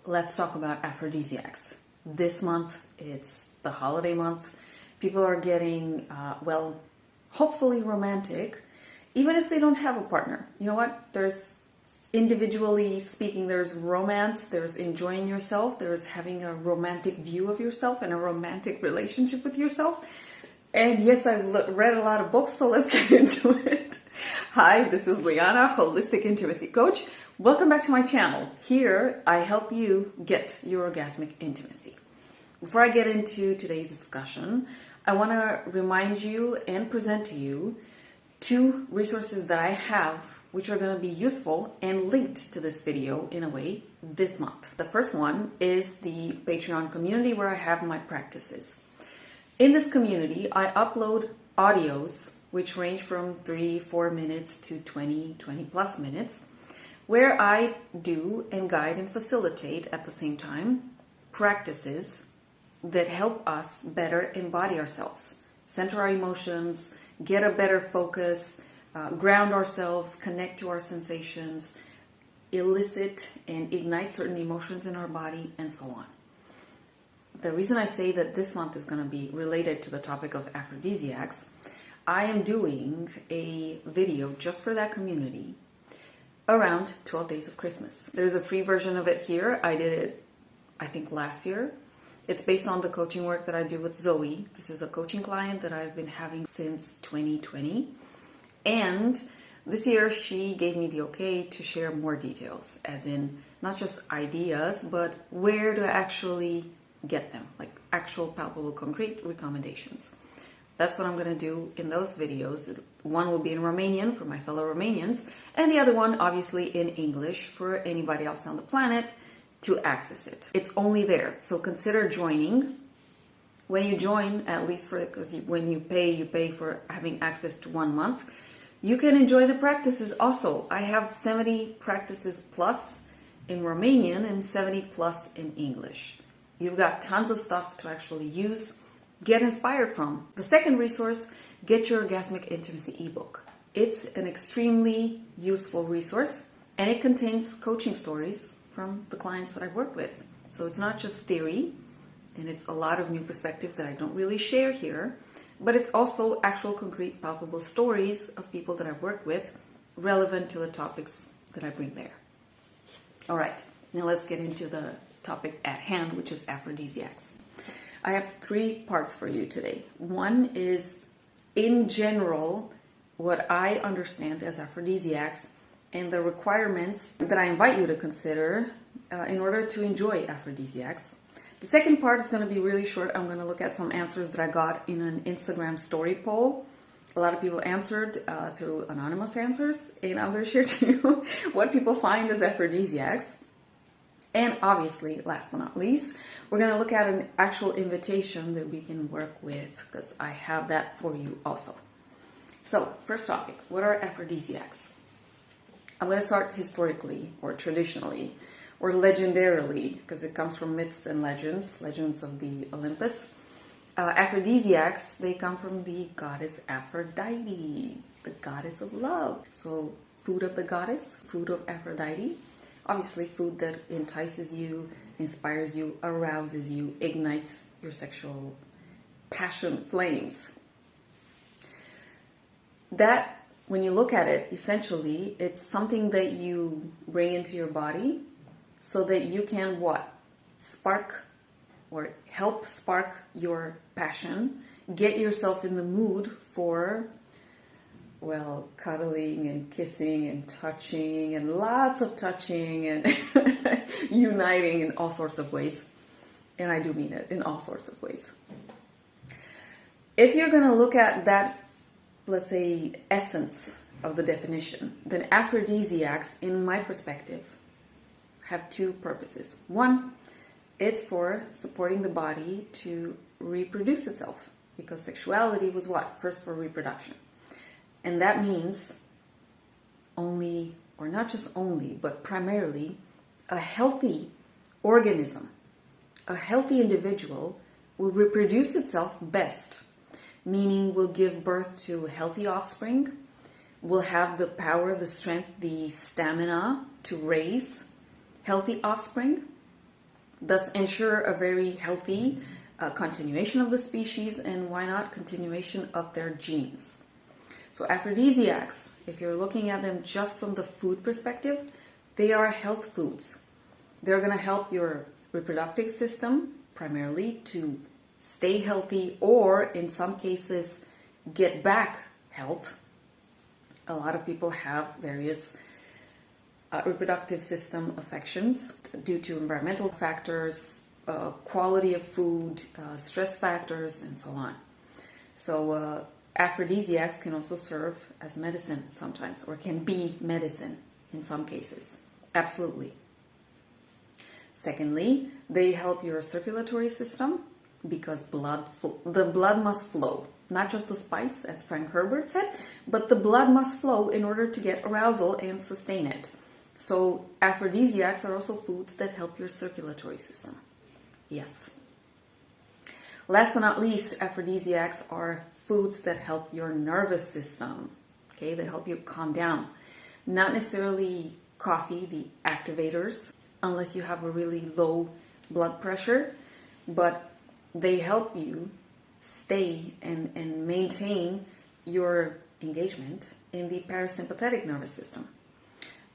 let's talk about aphrodisiacs. This month, it's the holiday month. People are getting, hopefully romantic, even if they don't have a partner. You know what? There's, individually speaking, there's romance, there's enjoying yourself, there's having a romantic view of yourself and a romantic relationship with yourself. And yes, I've read a lot of books, so let's get into it. Hi, this is Liana, Holistic Intimacy Coach. Welcome back to my channel. Here, I help you get your orgasmic intimacy. Before I get into today's discussion, I want to remind you and present to you two resources that I have which are going to be useful and linked to this video in a way this month. The first one is the Patreon community where I have my practices. In this community, I upload audios which range from 3-4 minutes to 20 plus minutes, where I do and guide and facilitate at the same time practices that help us better embody ourselves, center our emotions, get a better focus, ground ourselves, connect to our sensations, elicit and ignite certain emotions in our body, and so on. The reason I say that this month is going to be related to the topic of aphrodisiacs, I am doing a video just for that community around 12 days of Christmas. There's a free version of it here. I did it, I think, last year. It's based on the coaching work that I do with Zoe. This is a coaching client that I've been having since 2020. And this year she gave me the okay to share more details, as in not just ideas, but where to actually get them, like actual palpable concrete recommendations. That's what I'm going to do in those videos. One will be in Romanian for my fellow Romanians, and the other one obviously in English for anybody else on the planet to access it. It's only there, so consider joining. When you join, at least because when you pay for having access to 1 month, you can enjoy the practices also. I have 70 practices plus in Romanian and 70 plus in English. You've got tons of stuff to actually use, get inspired from. The second resource, Get Your Orgasmic Intimacy ebook. It's an extremely useful resource, and it contains coaching stories from the clients that I've worked with. So it's not just theory, and it's a lot of new perspectives that I don't really share here, but it's also actual concrete palpable stories of people that I've worked with relevant to the topics that I bring there. All right, now let's get into the topic at hand, which is aphrodisiacs. I have 3 parts for you today. One is, in general, what I understand as aphrodisiacs and the requirements that I invite you to consider in order to enjoy aphrodisiacs. The second part is going to be really short. I'm going to look at some answers that I got in an Instagram story poll. A lot of people answered through anonymous answers, and I'm going to share to you what people find as aphrodisiacs. And obviously, last but not least, we're going to look at an actual invitation that we can work with, because I have that for you also. So, first topic, what are aphrodisiacs? I'm going to start historically, or traditionally, or legendarily, because it comes from myths and legends of the Olympus. Aphrodisiacs, they come from the goddess Aphrodite, the goddess of love. So, food of the goddess, food of Aphrodite. Obviously, food that entices you, inspires you, arouses you, ignites your sexual passion flames. That, when you look at it, essentially, it's something that you bring into your body so that you can what? Spark or help spark your passion, get yourself in the mood for, well, cuddling and kissing and touching and lots of touching and uniting in all sorts of ways. And I do mean it, in all sorts of ways. If you're going to look at that, let's say, essence of the definition, then aphrodisiacs, in my perspective, have 2 purposes. One, it's for supporting the body to reproduce itself, because sexuality was what? First for reproduction. And that means only, or not just only, but primarily, a healthy organism, a healthy individual will reproduce itself best, meaning will give birth to healthy offspring, will have the power, the strength, the stamina to raise healthy offspring, thus ensure a very healthy continuation of the species, and why not continuation of their genes. So aphrodisiacs, if you're looking at them just from the food perspective, they are health foods. They're going to help your reproductive system primarily to stay healthy, or in some cases get back health. A lot of people have various reproductive system affections due to environmental factors, quality of food, stress factors, and so on. So aphrodisiacs can also serve as medicine sometimes, or can be medicine in some cases. Absolutely. Secondly, they help your circulatory system, because the blood must flow. Not just the spice, as Frank Herbert said, but the blood must flow in order to get arousal and sustain it. So aphrodisiacs are also foods that help your circulatory system. Yes. Last but not least, aphrodisiacs are foods that help your nervous system. Okay, they help you calm down. Not necessarily coffee, the activators, unless you have a really low blood pressure, but they help you stay and maintain your engagement in the parasympathetic nervous system.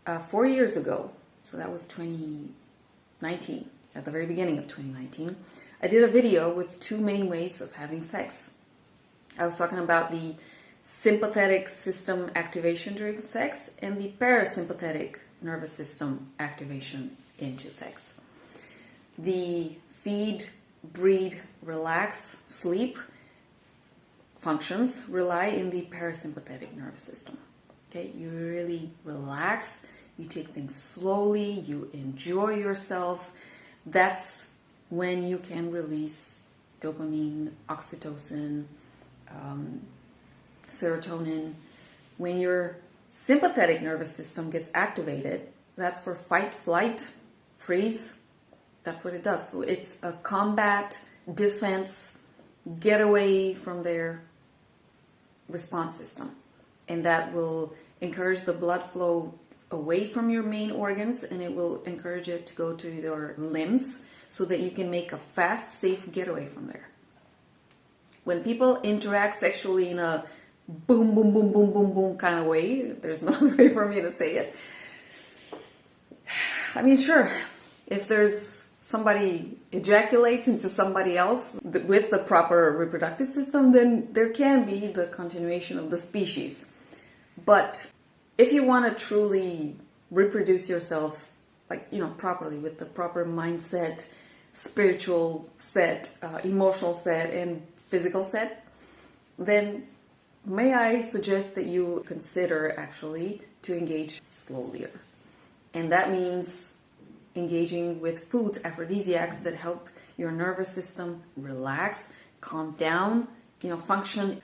4 years ago, so that was 2019, at the very beginning of 2019, I did a video with two main ways of having sex. I was talking about the sympathetic system activation during sex and the parasympathetic nervous system activation into sex. The feed, breathe, relax, sleep functions rely in the parasympathetic nervous system. Okay, you really relax, you take things slowly, you enjoy yourself. That's when you can release dopamine, oxytocin, serotonin. When your sympathetic nervous system gets activated, that's for fight, flight, freeze. That's what it does. So it's a combat, defense, get away from their response system. And that will encourage the blood flow away from your main organs, and it will encourage it to go to your limbs so that you can make a fast, safe getaway from there. When people interact sexually in a boom, boom, boom, boom, boom, boom kind of way, there's no other way for me to say it. I mean, sure, if there's somebody ejaculates into somebody else with the proper reproductive system, then there can be the continuation of the species. But if you want to truly reproduce yourself, like, properly, with the proper mindset, spiritual set, emotional set, and physical set, then may I suggest that you consider actually to engage slowlier. And that means engaging with foods, aphrodisiacs, that help your nervous system relax, calm down, function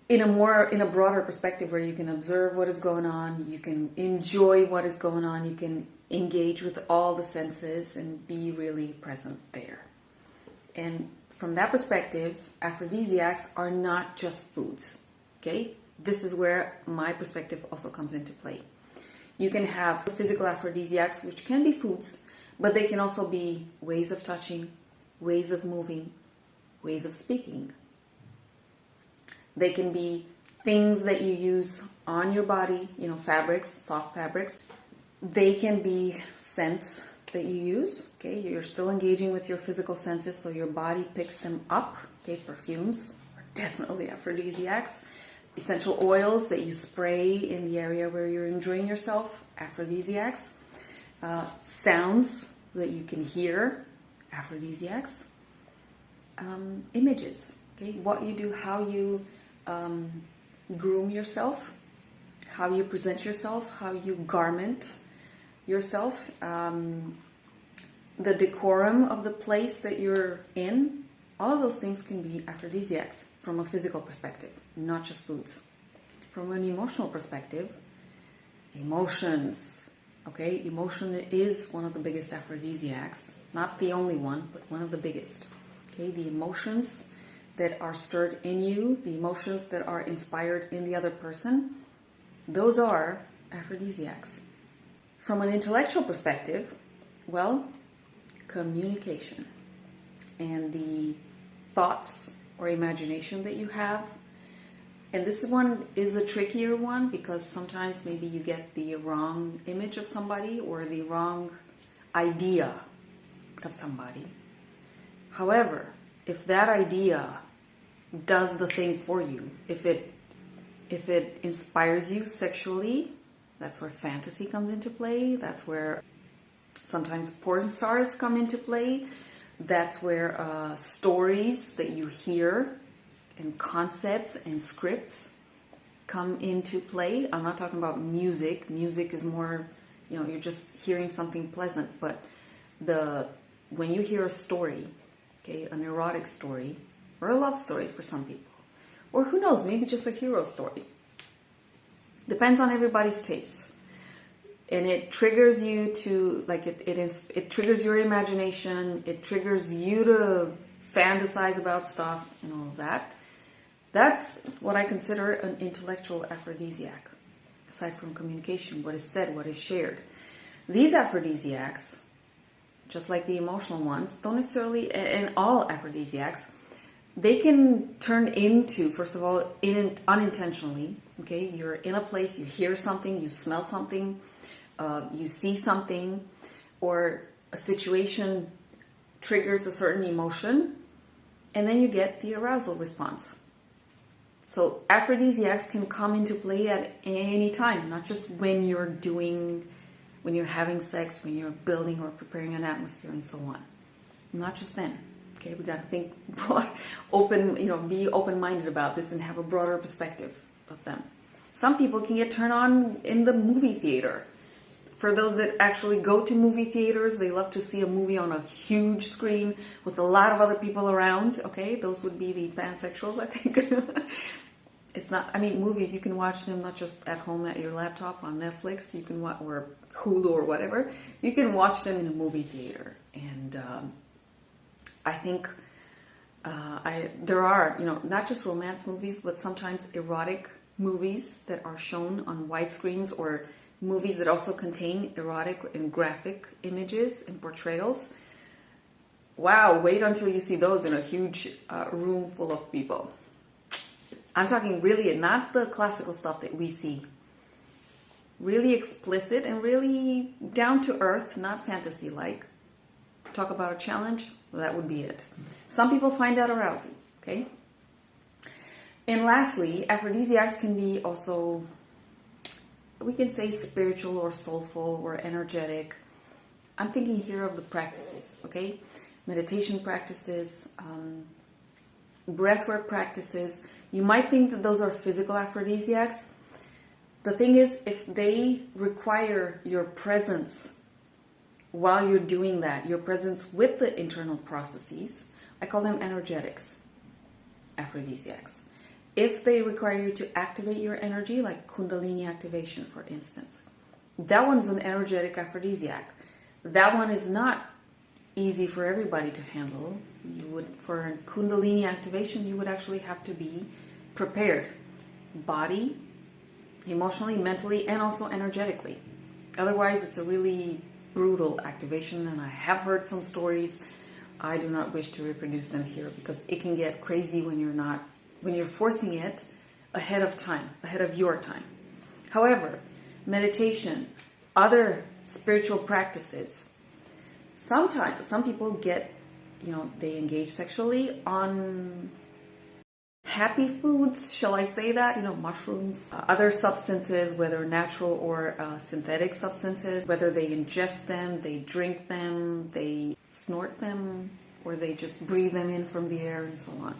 in a broader perspective, where you can observe what is going on, you can enjoy what is going on, you can engage with all the senses and be really present there. And from that perspective, aphrodisiacs are not just foods. Okay? This is where my perspective also comes into play. You can have physical aphrodisiacs, which can be foods, but they can also be ways of touching, ways of moving, ways of speaking. They can be things that you use on your body, fabrics, soft fabrics. They can be scents that you use. Okay, you're still engaging with your physical senses, so your body picks them up. Okay, perfumes are definitely aphrodisiacs. Essential oils that you spray in the area where you're enjoying yourself, aphrodisiacs. Sounds that you can hear, aphrodisiacs. Images, okay, what you do, how you groom yourself, how you present yourself, how you garment yourself, the decorum of the place that you're in. All of those things can be aphrodisiacs from a physical perspective, not just foods. From an emotional perspective, emotions. Okay, emotion is one of the biggest aphrodisiacs. Not the only one, but one of the biggest. Okay, the emotions that are stirred in you, the emotions that are inspired in the other person, those are aphrodisiacs. From an intellectual perspective, well, communication and the thoughts or imagination that you have. And this one is a trickier one because sometimes maybe you get the wrong image of somebody or the wrong idea of somebody. However, if that idea does the thing for you, if it inspires you sexually, that's where fantasy comes into play. That's where sometimes porn stars come into play. That's where stories that you hear and concepts and scripts come into play. I'm not talking about music. Music is more, you're just hearing something pleasant. But when you hear a story, okay, an erotic story or a love story for some people, or who knows, maybe just a hero story. Depends on everybody's taste. And it triggers you to, it triggers your imagination. It triggers you to fantasize about stuff and all of that. That's what I consider an intellectual aphrodisiac. Aside from communication, what is said, what is shared. These aphrodisiacs, just like the emotional ones, don't necessarily, and all aphrodisiacs, they can turn into, first of all, unintentionally, okay? You're in a place, you hear something, you smell something, you see something, or a situation triggers a certain emotion, and then you get the arousal response. So aphrodisiacs can come into play at any time, not just when you're having sex, when you're building or preparing an atmosphere and so on. Not just then. Okay, we got to think broad, be open-minded about this and have a broader perspective of them. Some people can get turned on in the movie theater. For those that actually go to movie theaters, they love to see a movie on a huge screen with a lot of other people around. Okay, those would be the pansexuals, I think. It's not, movies, you can watch them not just at home at your laptop on Netflix, you can watch, or Hulu or whatever. You can watch them in a movie theater. And I think there are, not just romance movies, but sometimes erotic movies that are shown on widescreens, or movies that also contain erotic and graphic images and portrayals. Wow, wait until you see those in a huge room full of people. I'm talking really not the classical stuff that we see. Really explicit and really down to earth, not fantasy-like. Talk about a challenge, well, that would be it. Some people find that arousing, okay? And lastly, aphrodisiacs can be also, we can say spiritual or soulful or energetic. I'm thinking here of the practices, okay? Meditation practices, breathwork practices. You might think that those are physical aphrodisiacs. The thing is, if they require your presence while you're doing that, your presence with the internal processes, I call them energetics, aphrodisiacs. If they require you to activate your energy, like Kundalini activation, for instance, that one's an energetic aphrodisiac. That one is not easy for everybody to handle. For Kundalini activation, you would actually have to be prepared, body, emotionally, mentally, and also energetically. Otherwise, it's a really brutal activation, and I have heard some stories. I do not wish to reproduce them here because it can get crazy when you're forcing it ahead of time, ahead of your time. However, meditation, other spiritual practices, sometimes some people get, they engage sexually on happy foods, shall I say that? Mushrooms, other substances, whether natural or synthetic substances, whether they ingest them, they drink them, they snort them, or they just breathe them in from the air and so on.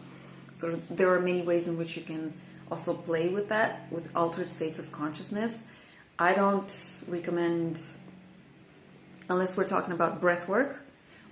So there are many ways in which you can also play with that, with altered states of consciousness. I don't recommend, unless we're talking about breath work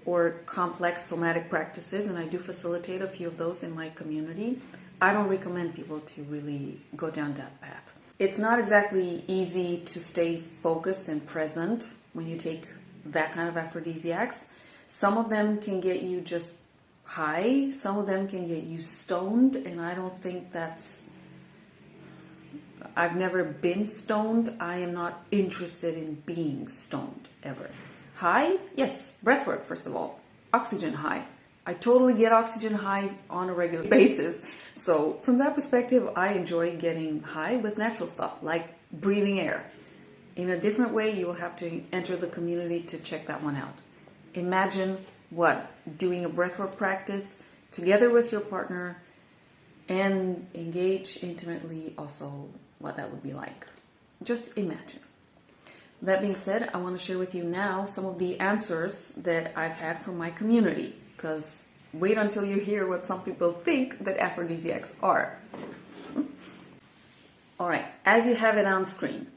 or complex somatic practices, and I do facilitate a few of those in my community, I don't recommend people to really go down that path. It's not exactly easy to stay focused and present when you take that kind of aphrodisiacs. Some of them can get you just high, some of them can get you stoned, and I don't think I've never been stoned. I am not interested in being stoned ever. High? Yes, breathwork, first of all. Oxygen high. I totally get oxygen high on a regular basis. So from that perspective, I enjoy getting high with natural stuff, like breathing air. In a different way, you will have to enter the community to check that one out. Imagine what? Doing a breathwork practice together with your partner and engage intimately also what that would be like. Just imagine. That being said, I want to share with you now some of the answers that I've had from my community, because wait until you hear what some people think that aphrodisiacs are. All right, as you have it on screen.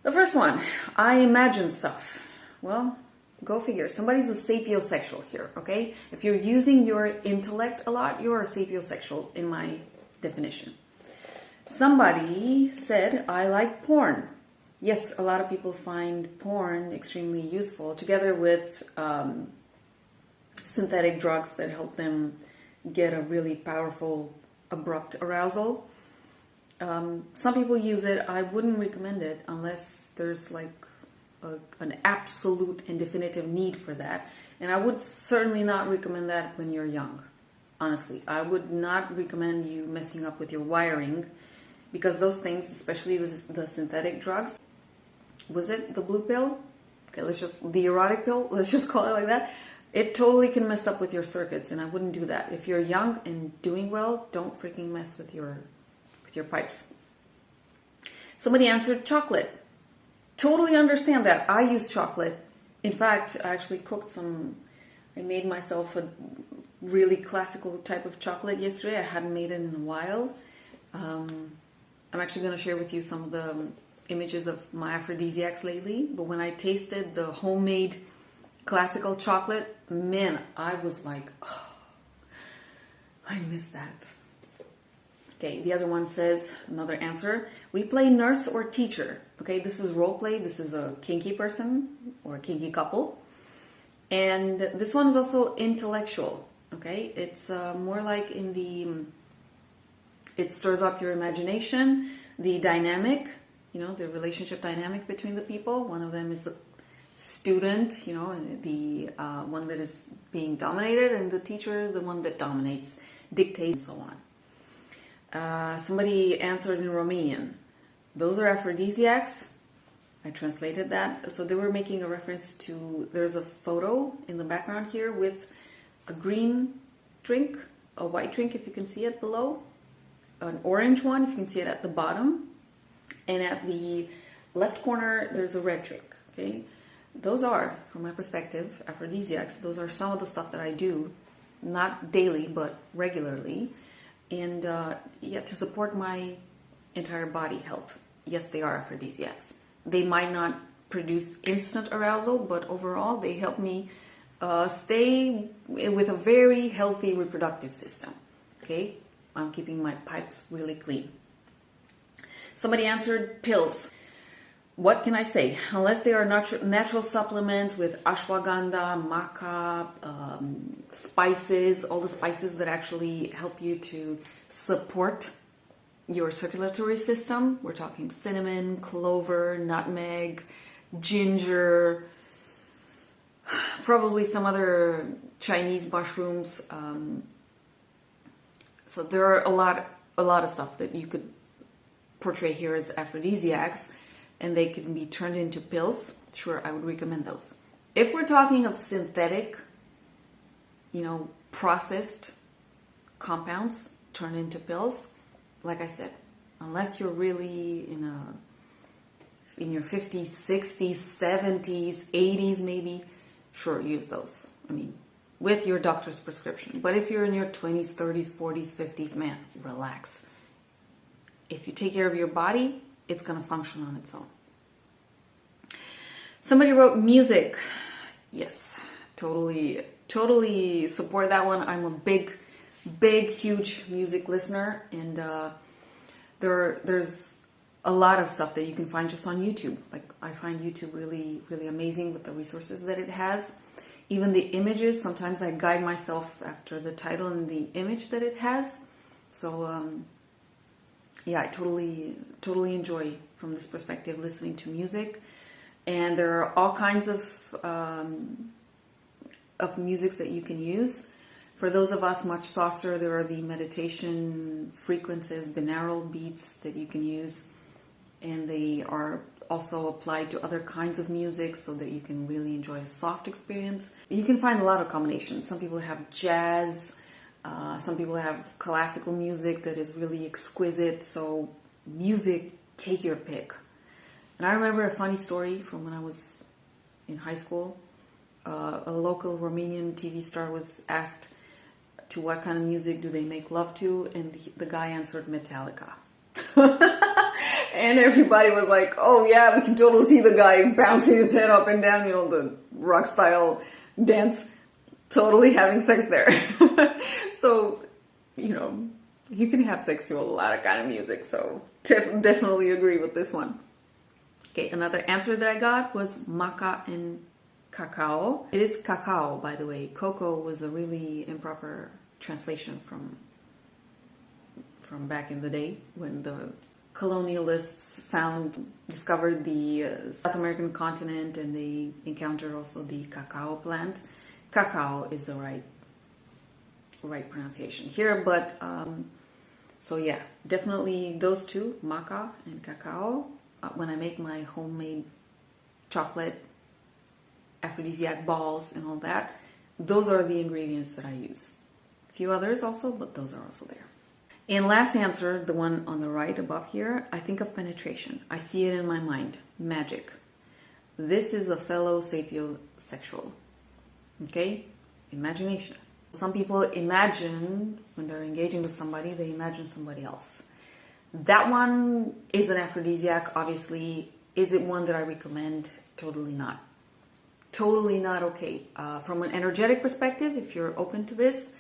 The first one, I imagine stuff. Well, go figure. Somebody's a sapiosexual here, okay? If you're using your intellect a lot, you're a sapiosexual in my definition. Somebody said, I like porn. Yes, a lot of people find porn extremely useful, together with synthetic drugs that help them get a really powerful, abrupt arousal. Some people use it. I wouldn't recommend it unless there's like an absolute and definitive need for that. And I would certainly not recommend that when you're young. Honestly, I would not recommend you messing up with your wiring, because those things, especially the synthetic drugs, was it the blue pill? Okay, the erotic pill, let's just call it like that. It totally can mess up with your circuits, and I wouldn't do that. If you're young and doing well, don't freaking mess with your pipes. Somebody answered chocolate. Totally understand that. I use chocolate. In fact, I actually I made myself a really classical type of chocolate yesterday. I hadn't made it in a while. I'm actually going to share with you some of the images of my aphrodisiacs lately. But when I tasted the homemade classical chocolate, man, I was like, oh, I miss that. Okay, the other one says, another answer, we play nurse or teacher. Okay, this is role play. This is a kinky person or a kinky couple. And this one is also intellectual. Okay, it's more like it stirs up your imagination, the dynamic, the relationship dynamic between the people. One of them is the student, the one that is being dominated, and the teacher, the one that dominates, dictates, and so on. Somebody answered in Romanian. Those are aphrodisiacs. I translated that. So they were making a reference to, there's a photo in the background here with a green drink, a white drink if you can see it below, an orange one if you can see it at the bottom, and at the left corner there's a red drink. Okay, those are, from my perspective, aphrodisiacs. Those are some of the stuff that I do, not daily but regularly, and to support my entire body health. Yes, they are aphrodisiacs. They might not produce instant arousal, but overall they help me stay with a very healthy reproductive system. Okay, I'm keeping my pipes really clean. Somebody answered pills. What can I say? Unless they are natural supplements with ashwagandha, maca, spices, all the spices that actually help you to support your circulatory system. We're talking cinnamon, clover, nutmeg, ginger, probably some other Chinese mushrooms. So there are a lot of stuff that you could portray here as aphrodisiacs, and they can be turned into pills. Sure, I would recommend those. If we're talking of synthetic, processed compounds turned into pills, like I said, unless you're really in your 50s, 60s, 70s, 80s maybe, sure, use those. I mean, with your doctor's prescription. But if you're in your 20s, 30s, 40s, 50s, man, relax. If you take care of your body, it's going to function on its own. Somebody wrote music. Yes, totally support that one. I'm a big, huge music listener, and there's a lot of stuff that you can find just on YouTube. Like, I find YouTube really, really amazing with the resources that it has. Even the images, sometimes I guide myself after the title and the image that it has. So, I totally enjoy, from this perspective, listening to music. And there are all kinds of of musics that you can use. For those of us much softer, there are the meditation frequencies, binaural beats that you can use, and they are also applied to other kinds of music so that you can really enjoy a soft experience. You can find a lot of combinations. Some people have jazz, some people have classical music that is really exquisite. So music, take your pick. And I remember a funny story from when I was in high school. A local Romanian TV star was asked to what kind of music do they make love to, and the guy answered Metallica. And everybody was like, oh yeah, we can totally see the guy bouncing his head up and down, you know, the rock style dance, totally having sex there. So, you know, you can have sex to a lot of kind of music, so definitely agree with this one. Okay, another answer that I got was maca and cacao. It is cacao, by the way. Cocoa was a really improper translation from back in the day when the colonialists discovered the South American continent, and they encountered also the cacao plant. Cacao is the right pronunciation here, but so yeah, definitely those two, maca and cacao. When I make my homemade chocolate aphrodisiac balls and all that, those are the ingredients that I use. A few others also, but those are also there. And last answer, the one on the right above here, I think of penetration. I see it in my mind. Magic. This is a fellow sapiosexual. Okay? Imagination. Some people imagine, when they're engaging with somebody, they imagine somebody else. That one is an aphrodisiac, obviously. Is it one that I recommend? Totally not. Totally not okay. From an energetic perspective, if you're open to this,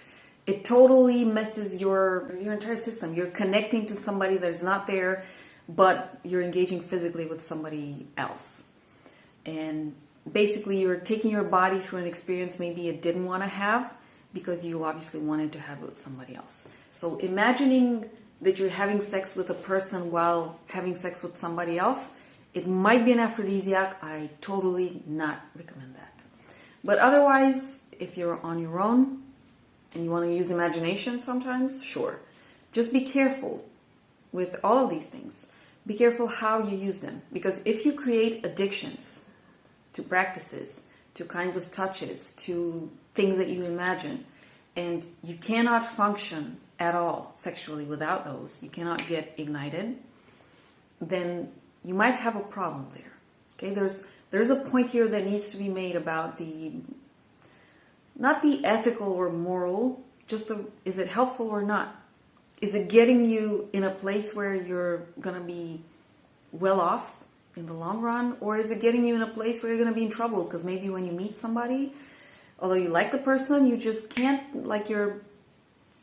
it totally messes your entire system. You're connecting to somebody that is not there, but you're engaging physically with somebody else. And basically you're taking your body through an experience maybe it didn't want to have because you obviously wanted to have it with somebody else. So imagining that you're having sex with a person while having sex with somebody else, it might be an aphrodisiac. I totally not recommend that. But otherwise, if you're on your own and you want to use imagination sometimes, sure. Just be careful with all of these things. Be careful how you use them. Because if you create addictions to practices, to kinds of touches, to things that you imagine, and you cannot function at all sexually without those, you cannot get ignited, then you might have a problem there. Okay, there's a point here that needs to be made about not the ethical or moral, just is it helpful or not? Is it getting you in a place where you're going to be well off in the long run? Or is it getting you in a place where you're going to be in trouble? Because maybe when you meet somebody, although you like the person, you just can't, like your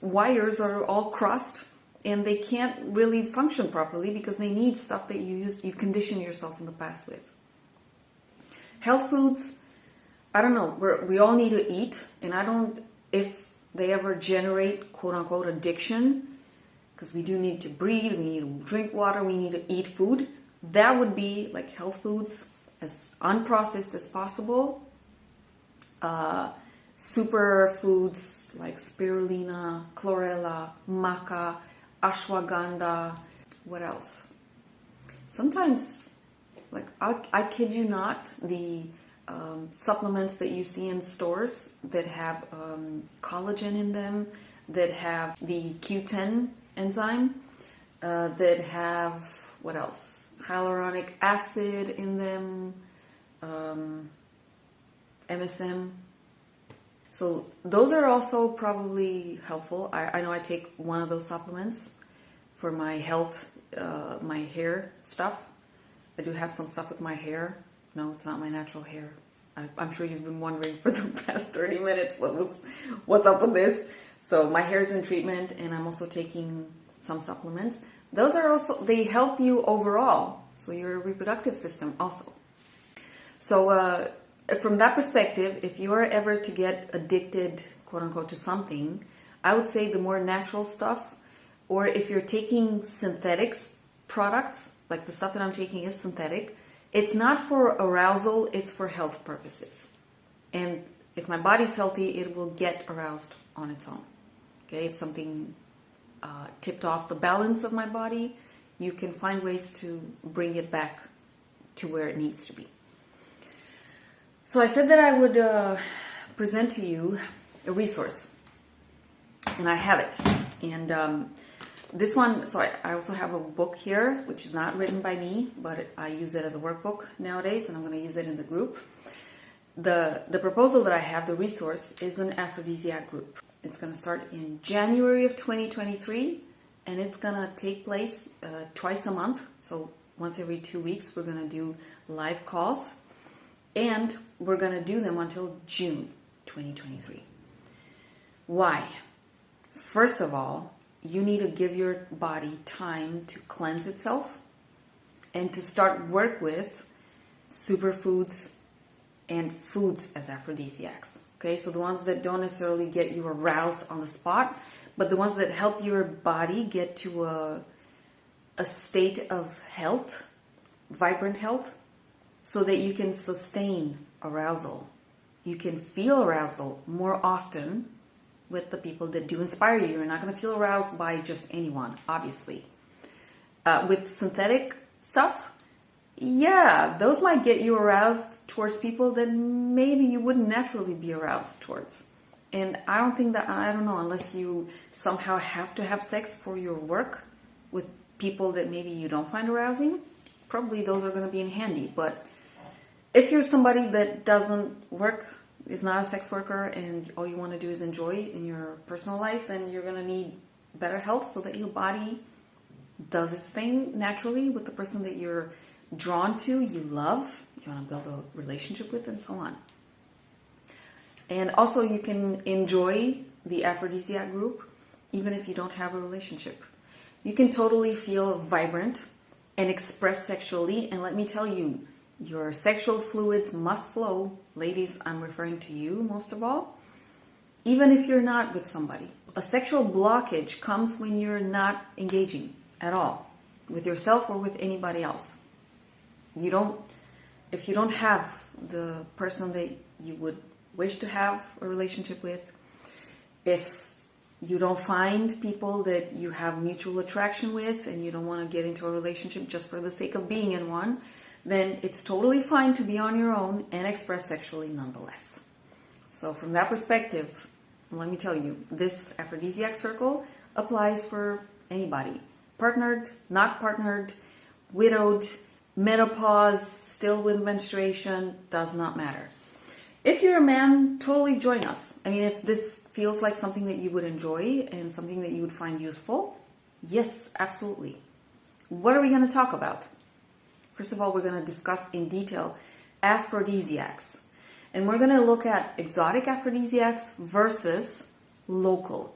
wires are all crossed and they can't really function properly because they need stuff that you condition yourself in the past with. Health foods, I don't know, we all need to eat, and if they ever generate quote unquote addiction, because we do need to breathe, we need to drink water, we need to eat food, that would be like health foods as unprocessed as possible. Super foods like spirulina, chlorella, maca, ashwagandha. What else? Sometimes, like I kid you not, the supplements that you see in stores that have collagen in them, that have the Q10 enzyme, that have, what else? Hyaluronic acid in them, MSM. So those are also probably helpful. I know I take one of those supplements for my health, my hair stuff. I do have some stuff with my hair. No, it's not my natural hair. I'm sure you've been wondering for the past 30 minutes what's up with this. So my hair's in treatment, and I'm also taking some supplements. Those are also, they help you overall. So your reproductive system also. So from that perspective, if you are ever to get addicted, quote unquote, to something, I would say the more natural stuff, or if you're taking synthetics products, like the stuff that I'm taking is synthetic, It's not for arousal, it's for health purposes. And if my body's healthy, it will get aroused on its own. Okay, if something tipped off the balance of my body, you can find ways to bring it back to where it needs to be. So I said that I would present to you a resource, and I have it. And this one, so I also have a book here, which is not written by me, but I use it as a workbook nowadays, and I'm going to use it in the group. The proposal that I have, the resource, is an Aphrodisiac Group. It's going to start in January of 2023, and it's going to take place twice a month. So once every 2 weeks, we're going to do live calls, and we're going to do them until June 2023. Why? First of all, you need to give your body time to cleanse itself and to start work with superfoods and foods as aphrodisiacs. Okay, so the ones that don't necessarily get you aroused on the spot, but the ones that help your body get to a state of health, vibrant health, so that you can sustain arousal. You can feel arousal more often with the people that do inspire you. You're not going to feel aroused by just anyone, obviously. With synthetic stuff, yeah, those might get you aroused towards people that maybe you wouldn't naturally be aroused towards. And I don't think that, I don't know, unless you somehow have to have sex for your work with people that maybe you don't find arousing, probably those are going to be in handy. But if you're somebody that doesn't work, is not a sex worker, and all you want to do is enjoy in your personal life, then you're going to need better health so that your body does its thing naturally with the person that you're drawn to, you love, you want to build a relationship with, and so on. And also you can enjoy the Aphrodisiac Group even if you don't have a relationship. You can totally feel vibrant and express sexually, and let me tell you, your sexual fluids must flow. Ladies, I'm referring to you most of all. Even if you're not with somebody. A sexual blockage comes when you're not engaging at all with yourself or with anybody else. If you don't have the person that you would wish to have a relationship with, if you don't find people that you have mutual attraction with and you don't want to get into a relationship just for the sake of being in one, then it's totally fine to be on your own and express sexually nonetheless. So from that perspective, let me tell you, this aphrodisiac circle applies for anybody. Partnered, not partnered, widowed, menopause, still with menstruation, does not matter. If you're a man, totally join us. I mean, if this feels like something that you would enjoy and something that you would find useful, yes, absolutely. What are we going to talk about? First of all, we're going to discuss in detail aphrodisiacs. And we're going to look at exotic aphrodisiacs versus local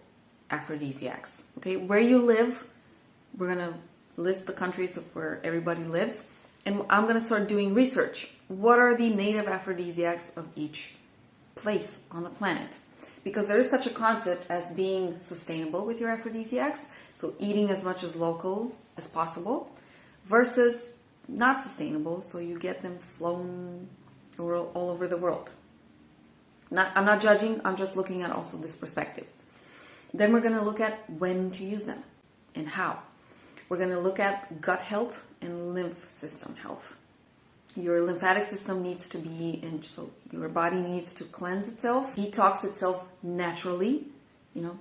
aphrodisiacs. Okay, where you live, we're going to list the countries of where everybody lives. And I'm going to start doing research. What are the native aphrodisiacs of each place on the planet? Because there is such a concept as being sustainable with your aphrodisiacs, so eating as much as local as possible, versus not sustainable, so you get them flown all over the world. I'm not judging, I'm just looking at also this perspective. Then we're going to look at when to use them and how. We're going to look at gut health and lymph system health. Your lymphatic system needs to be in, so your body needs to cleanse itself, detox itself naturally,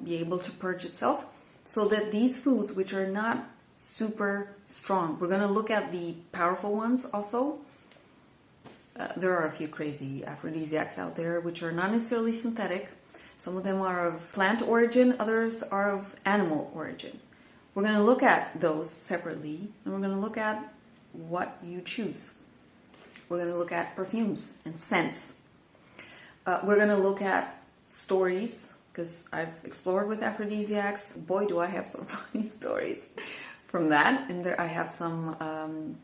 be able to purge itself, so that these foods, which are not super strong, we're going to look at the powerful ones also. There are a few crazy aphrodisiacs out there, which are not necessarily synthetic. Some of them are of plant origin, others are of animal origin. We're going to look at those separately, and we're going to look at what you choose. We're going to look at perfumes and scents. We're going to look at stories, because I've explored with aphrodisiacs. Boy, do I have some funny stories from that. And there I have some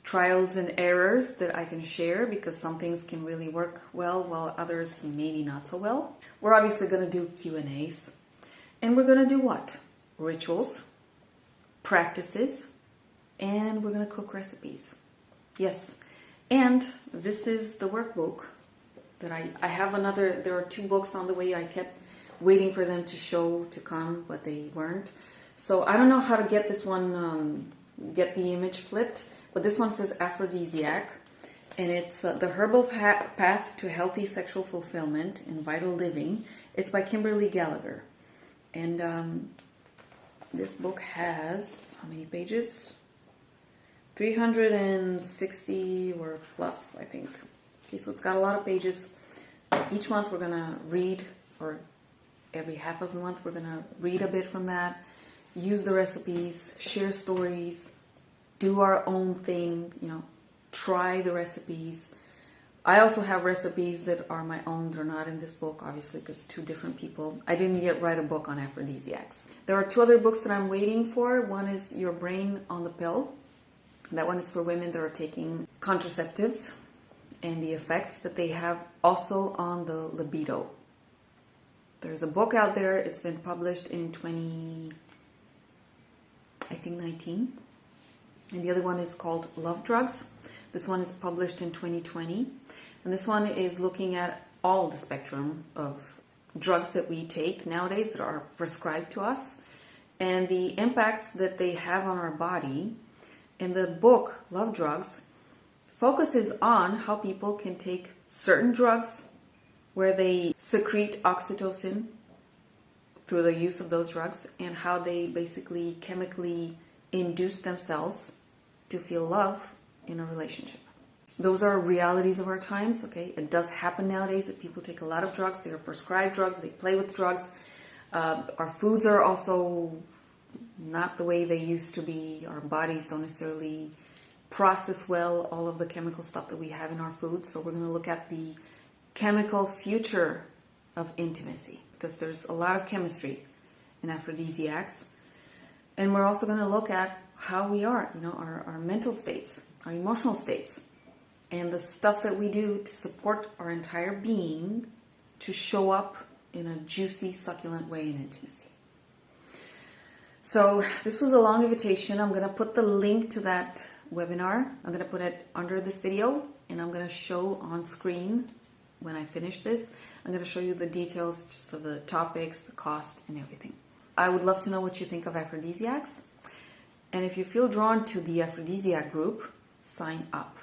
trials and errors that I can share, because some things can really work well, while others maybe not so well. We're obviously going to do Q&As. And we're going to do what? Rituals, practices, and we're going to cook recipes. Yes, And this is the workbook that I have another, there are 2 books on the way. I kept waiting for them to come, but they weren't. So I don't know how to get this one, get the image flipped, but this one says Aphrodisiac, and it's the Herbal Path to Healthy Sexual Fulfillment and Vital Living. It's by Kimberly Gallagher. And this book has, how many pages? 360 or plus, I think. Okay, so it's got a lot of pages. Each month we're going to read, or every half of the month we're going to read a bit from that, use the recipes, share stories, do our own thing, try the recipes. I also have recipes that are my own. They're not in this book, obviously, because 2 different people. I didn't yet write a book on aphrodisiacs. There are 2 other books that I'm waiting for. One is Your Brain on the Pill. That one is for women that are taking contraceptives and the effects that they have also on the libido. There's a book out there. It's been published in 2019. And the other one is called Love Drugs. This one is published in 2020. And this one is looking at all the spectrum of drugs that we take nowadays that are prescribed to us and the impacts that they have on our body. And the book, Love Drugs, focuses on how people can take certain drugs where they secrete oxytocin through the use of those drugs and how they basically chemically induce themselves to feel love in a relationship. Those are realities of our times, okay? It does happen nowadays that people take a lot of drugs. They are prescribed drugs. They play with drugs. Our foods are also not the way they used to be. Our bodies don't necessarily process well all of the chemical stuff that we have in our food. So we're going to look at the chemical future of intimacy, because there's a lot of chemistry in aphrodisiacs. And we're also going to look at how we are, our mental states, our emotional states, and the stuff that we do to support our entire being to show up in a juicy, succulent way in intimacy. So this was a long invitation. I'm going to put the link to that webinar. I'm going to put it under this video, and I'm going to show on screen when I finish this. I'm going to show you the details just of the topics, the cost, and everything. I would love to know what you think of aphrodisiacs. And if you feel drawn to the Aphrodisiac Group, sign up.